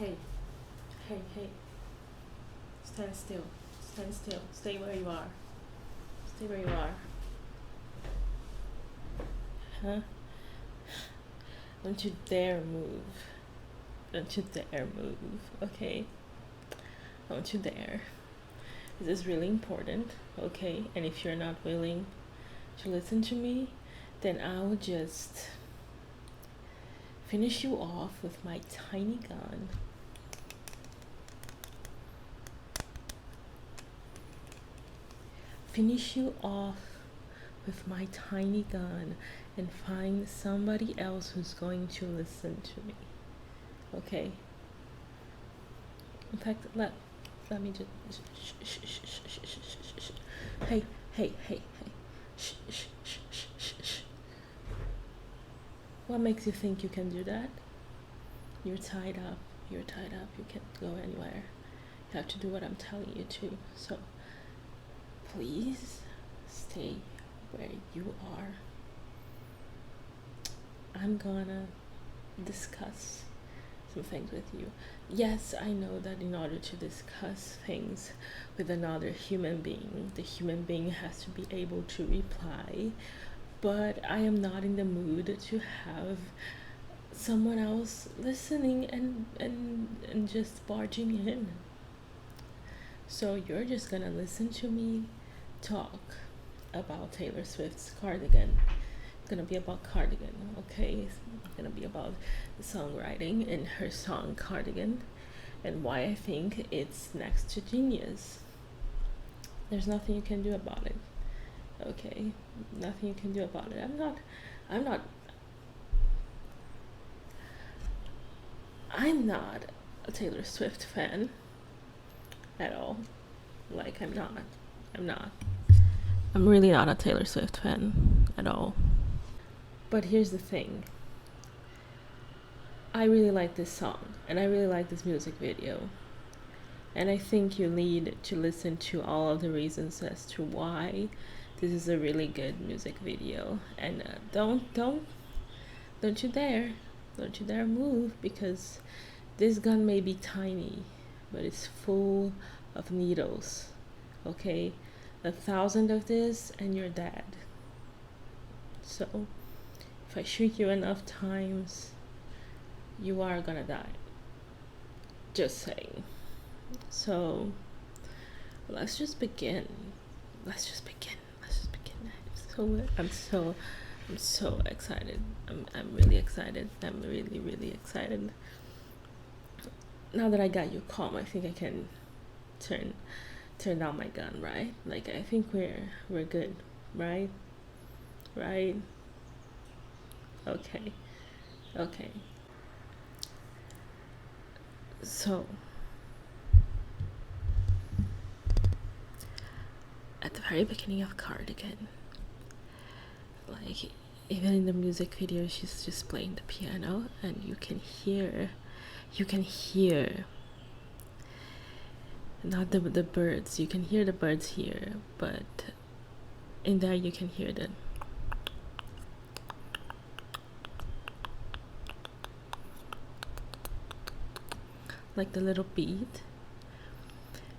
Hey, hey, stand still, stay where you are, stay where you are. Huh? Don't you dare move. Don't you dare move, okay? Don't you dare. This is really important, okay? And if you're not willing to listen to me, then I'll just finish you off with my tiny gun. Finish you off with my tiny gun and find somebody else who's going to listen to me. Okay? In fact, let me just hey. Shh. What makes you think you can do that? You're tied up. You can't go anywhere. You have to do what I'm telling you to. So please stay where you are. I'm gonna discuss some things with you. Yes, I know that in order to discuss things with another human being, the human being has to be able to reply, but I am not in the mood to have someone else listening and just barging in. So you're just gonna listen to me talk about Taylor Swift's Cardigan. It's gonna be about Cardigan, okay? It's gonna be about the songwriting in her song Cardigan and why I think it's next to genius. There's nothing you can do about it, okay? Nothing you can do about it. I'm not a Taylor Swift fan at all. Like, I'm not. I'm really not a Taylor Swift fan at all. But here's the thing. I really like this song, and I really like this music video. And I think you need to listen to all of the reasons as to why this is a really good music video. And don't you dare move, because this gun may be tiny, but it's full of needles. Okay, 1,000 of this and you're dead. So if I shoot you enough times, you are gonna die. Just saying. So let's just begin. I'm so excited. I'm really excited. I'm really excited. Now that I got you calm, I think I can turn down my gun, right? Like, I think we're good, right? Okay. So at the very beginning of Cardigan, like, even in the music video, she's just playing the piano, and you can hear not the birds. You can hear the birds here, but in there you can hear the like the little beat.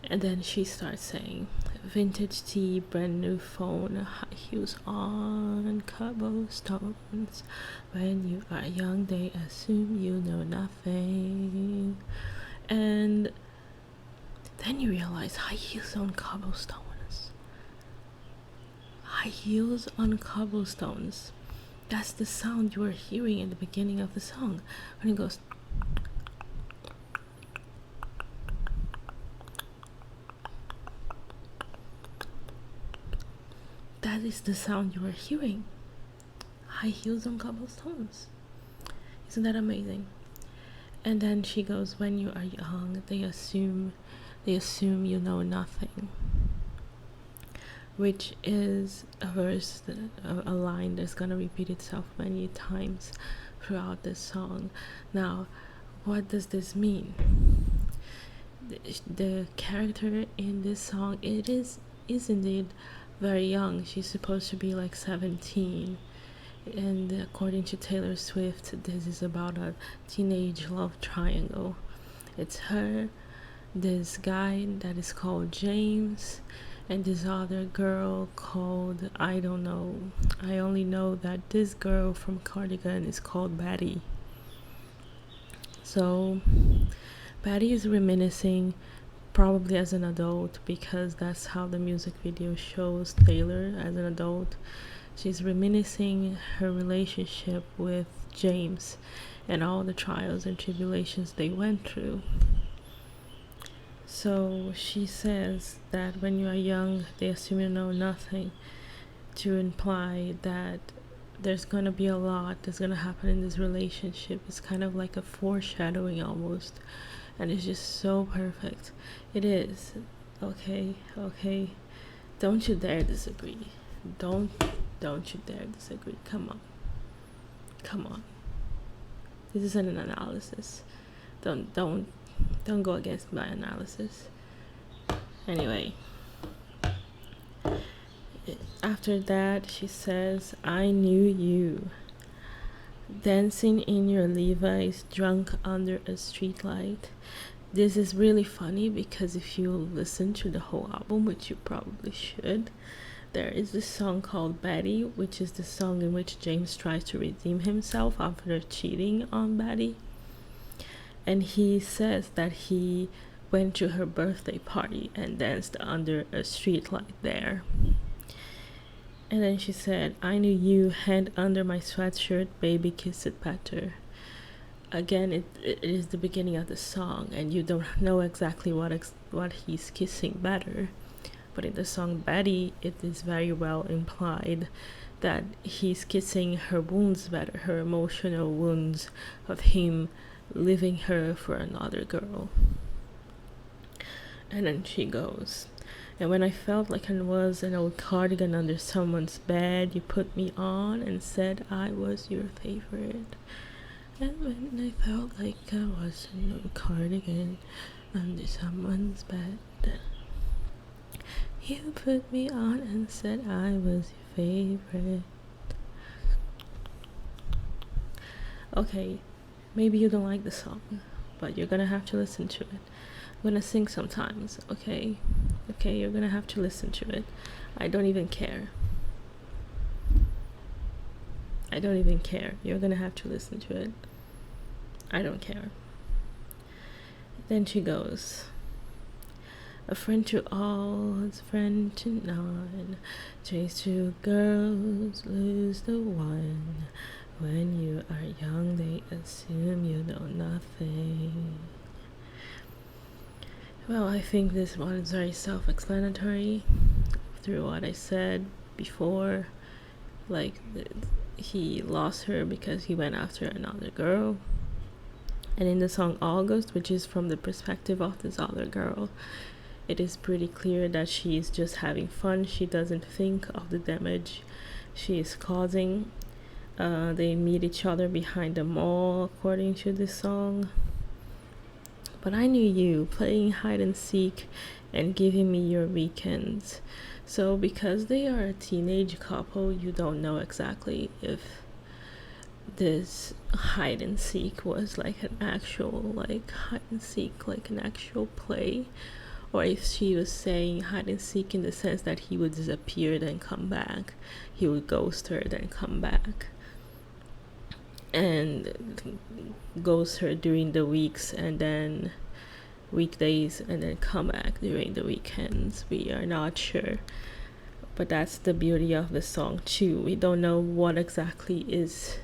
And then she starts saying, vintage tea, brand new phone, high heels on cobblestones. When you are young, they assume you know nothing. And then you realize, high heels on cobblestones. High heels on cobblestones. That's the sound you are hearing in the beginning of the song. When it goes, that is the sound you are hearing. High heels on cobblestones. Isn't that amazing? And then she goes, when you are young, they assume you know nothing. Which is a verse, a line that's gonna repeat itself many times throughout this song. Now, what does this mean? The character in this song, is indeed very young. She's supposed to be like 17, and according to Taylor Swift, this is about a teenage love triangle. It's her, this guy that is called James, and this other girl called, I don't know. I only know that this girl from Cardigan is called Betty. So Betty is reminiscing, probably as an adult, because that's how the music video shows Taylor as an adult. She's reminiscing her relationship with James and all the trials and tribulations they went through. So she says that when you are young, they assume you know nothing, to imply that there's going to be a lot that's going to happen in this relationship. It's kind of like a foreshadowing almost, and it's just so perfect. It is. Okay. Don't you dare disagree. Don't you dare disagree. Come on. This isn't an analysis. Don't go against my analysis. Anyway, after that she says, I knew you, dancing in your Levi's, drunk under a streetlight. This is really funny because if you listen to the whole album, which you probably should, there is this song called Betty, which is the song in which James tries to redeem himself after cheating on Betty. And he says that he went to her birthday party and danced under a streetlight there. And then she said, I knew you, hand under my sweatshirt, baby, kiss it better. Again, it is the beginning of the song, and you don't know exactly what he's kissing better. But in the song Betty, it is very well implied that he's kissing her wounds better, her emotional wounds of him leaving her for another girl. And then she goes, and when I felt like I was an old cardigan under someone's bed, you put me on and said I was your favorite. And when I felt like I was an old cardigan under someone's bed, you put me on and said I was your favorite. Okay, maybe you don't like the song, but you're gonna have to listen to it. I'm gonna sing sometimes, okay? Okay, you're gonna have to listen to it. I don't even care. You're gonna have to listen to it. I don't care. Then she goes, a friend to all, it's a friend to none. Chase two girls, lose the one. When you are young, they assume you know nothing. Well, I think this one is very self-explanatory through what I said before. Like, he lost her because he went after another girl. And in the song August, which is from the perspective of this other girl, it is pretty clear that she is just having fun. She doesn't think of the damage she is causing. They meet each other behind the mall, according to this song. But I knew you, playing hide and seek and giving me your weekends. So because they are a teenage couple, you don't know exactly if this hide and seek was like an actual hide and seek, like an actual play, or if she was saying hide and seek in the sense that he would disappear then come back, he would ghost her then come back, and ghost her during the weeks and then weekdays and then come back during the weekends. We are not sure, but that's the beauty of the song too. We don't know what exactly is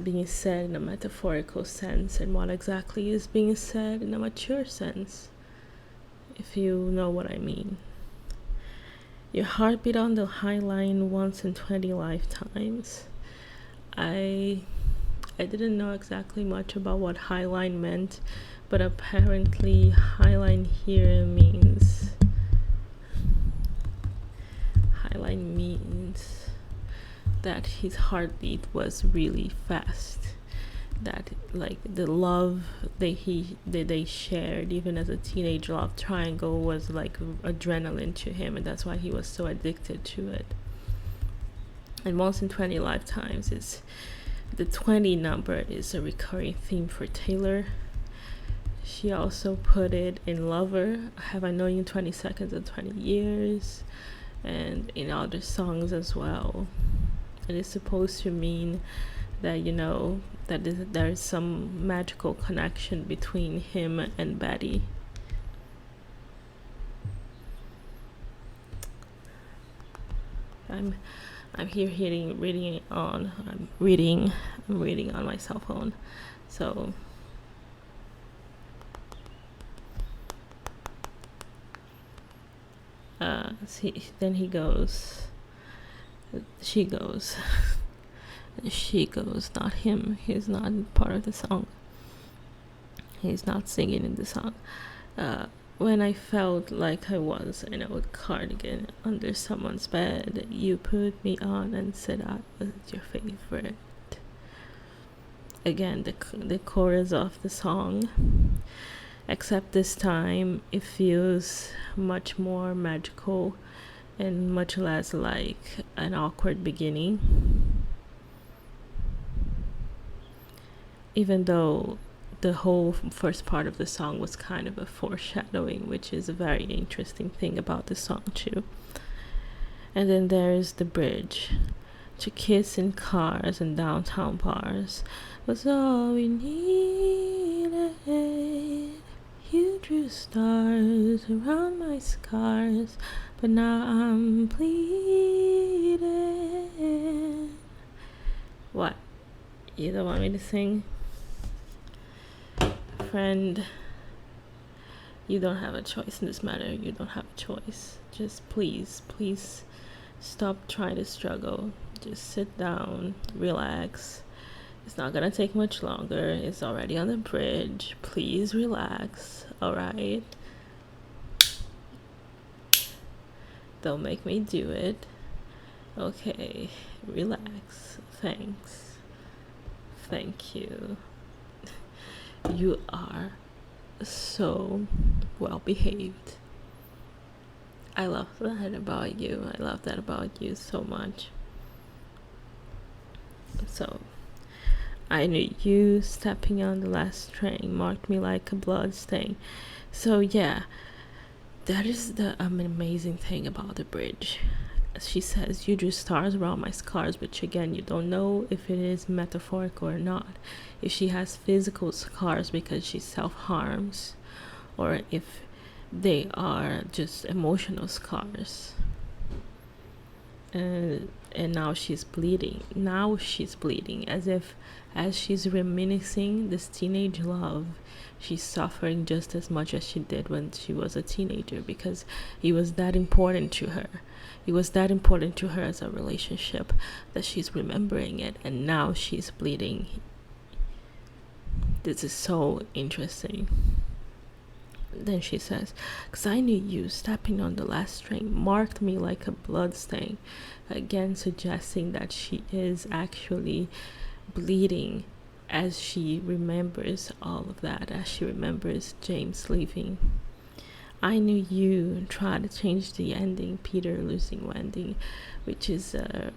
being said in a metaphorical sense and what exactly is being said in a mature sense, if you know what I mean. Your heart beat on the high line once in 20 lifetimes. I didn't know exactly much about what high line meant, but apparently high line here means that his heartbeat was really fast, that like the love they shared even as a teenage love triangle was like adrenaline to him, and that's why he was so addicted to it. And once in 20 lifetimes is the 20 number is a recurring theme for Taylor. She also put it in Lover, Have I Known You 20 Seconds and 20 Years, and in other songs as well. It is supposed to mean that, there is some magical connection between him and Betty. I'm here reading on my cell phone. So then she goes, not him. He's not part of the song. He's not singing in the song. When I felt like I was in a cardigan under someone's bed, you put me on and said I was your favorite. Again, the chorus of the song, except this time it feels much more magical and much less like an awkward beginning. Even though the whole first part of the song was kind of a foreshadowing, which is a very interesting thing about the song too. And then there's the bridge. To kiss in cars and downtown bars was all we needed. You drew stars around my scars, but now I'm bleeding. What? You don't want me to sing? Friend, you don't have a choice in this matter. You don't have a choice. Just please stop trying to struggle. Just sit down, relax. It's not gonna take much longer. It's already on the bridge. Please relax, alright? Don't make me do it. Okay, relax. Thanks. Thank you. You are so well behaved. I love that about you. I love that about you so much. So, I knew you stepping on the last train marked me like a blood stain. So yeah, that is the amazing thing about the bridge. She says, you drew stars around my scars, which again, you don't know if it is metaphorical or not. If she has physical scars because she self-harms, or if they are just emotional scars. And now she's bleeding. As she's reminiscing this teenage love, she's suffering just as much as she did when she was a teenager, because it was that important to her. It was that important to her as a relationship that she's remembering it, and now she's bleeding. This is so interesting. Then she says, 'cause I knew you stepping on the last train marked me like a blood stain. Again, suggesting that she is actually bleeding as she remembers all of that, as she remembers James leaving. I knew you tried to change the ending, Peter losing Wendy, which is a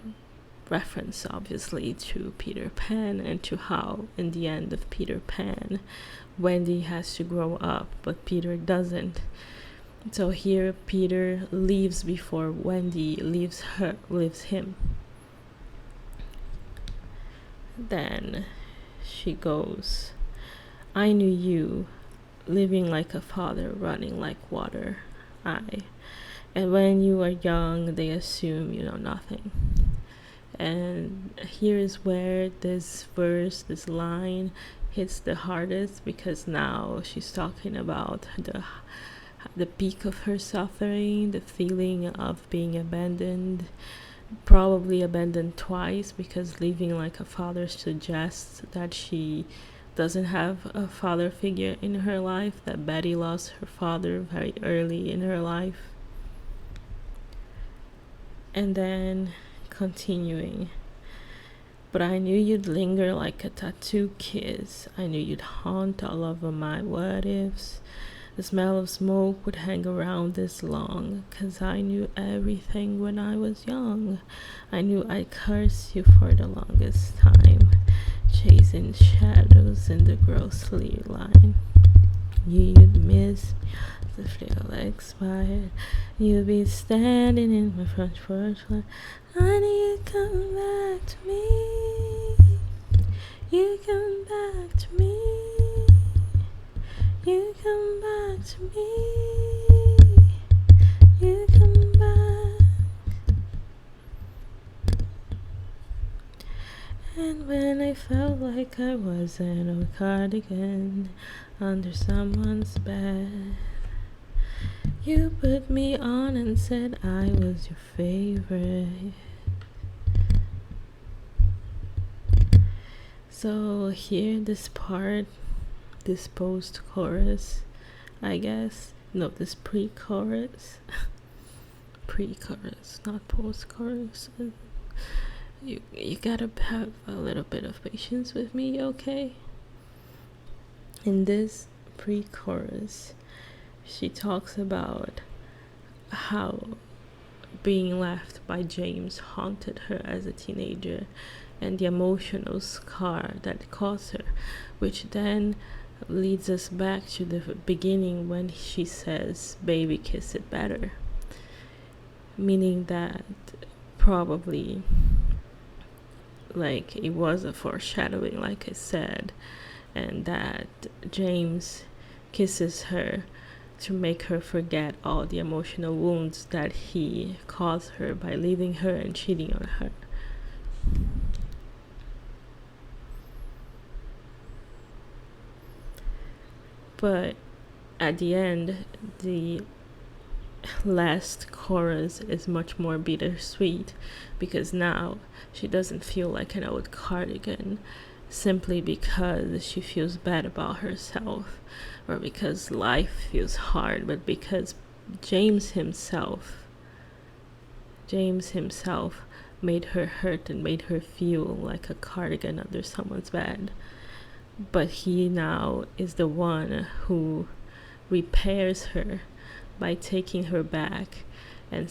reference obviously to Peter Pan and to how in the end of Peter Pan Wendy has to grow up but Peter doesn't. So here Peter leaves before Wendy leaves him. Then she goes, I knew you living like a father, running like water. And when you are young, they assume you know nothing. And here is where this verse, this line hits the hardest, because now she's talking about the peak of her suffering, the feeling of being abandoned, probably abandoned twice, because living like a father suggests that she doesn't have a father figure in her life, that Betty lost her father very early in her life. And then continuing, but I knew you'd linger like a tattoo kiss. I knew you'd haunt all over my what ifs. The smell of smoke would hang around this long, 'cause I knew everything when I was young. I knew I'd curse you for the longest time, chasing shadows in the grocery line. you'd miss me. The feel expired. You'd be standing in my front porch like, honey, you come back to me. You come back to me. You come back to me. You come back. And when I felt like I wasn't a cardigan under someone's bed, you put me on and said I was your favorite. So here, this part, this post-chorus, I guess. No, this pre-chorus. Pre-chorus, not post-chorus. You gotta have a little bit of patience with me, okay? In this pre-chorus, she talks about how being left by James haunted her as a teenager and the emotional scar that caused her, which then leads us back to the beginning when she says, baby, kiss it better. Meaning that probably, like, it was a foreshadowing, like I said, and that James kisses her to make her forget all the emotional wounds that he caused her by leaving her and cheating on her. But at the end, the last chorus is much more bittersweet, because now she doesn't feel like an old cardigan simply because she feels bad about herself or because life feels hard, but because James himself made her hurt and made her feel like a cardigan under someone's bed. But he now is the one who repairs her by taking her back and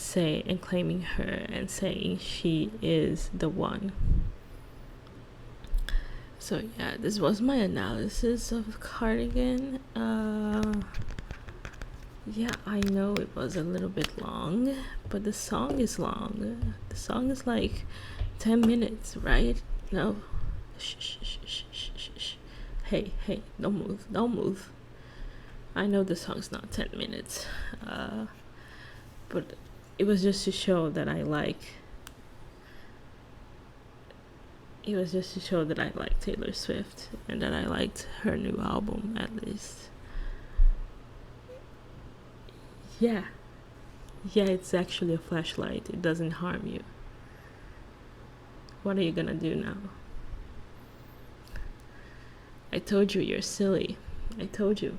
claiming her and saying she is the one. So yeah, this was my analysis of Cardigan. Yeah, I know it was a little bit long, but the song is long. The song is like 10 minutes, right? No. Shh. Hey, don't move. I know the song's not 10 minutes, but it was just to show that I like Taylor Swift and that I liked her new album, at least. Yeah, it's actually a flashlight. It doesn't harm you. What are you gonna do now? I told you you're silly. I told you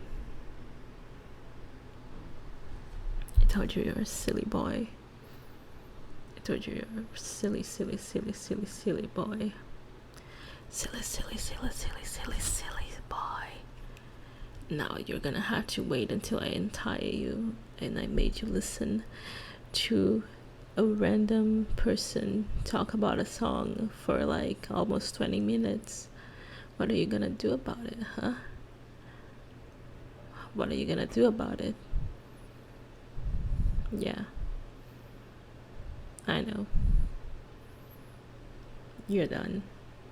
you're a silly boy. I told you you're a silly boy. Silly boy. Now you're gonna have to wait until I untie you and I made you listen to a random person talk about a song for like almost 20 minutes. What are you gonna do about it, huh? What are you gonna do about it? Yeah, I know. You're done.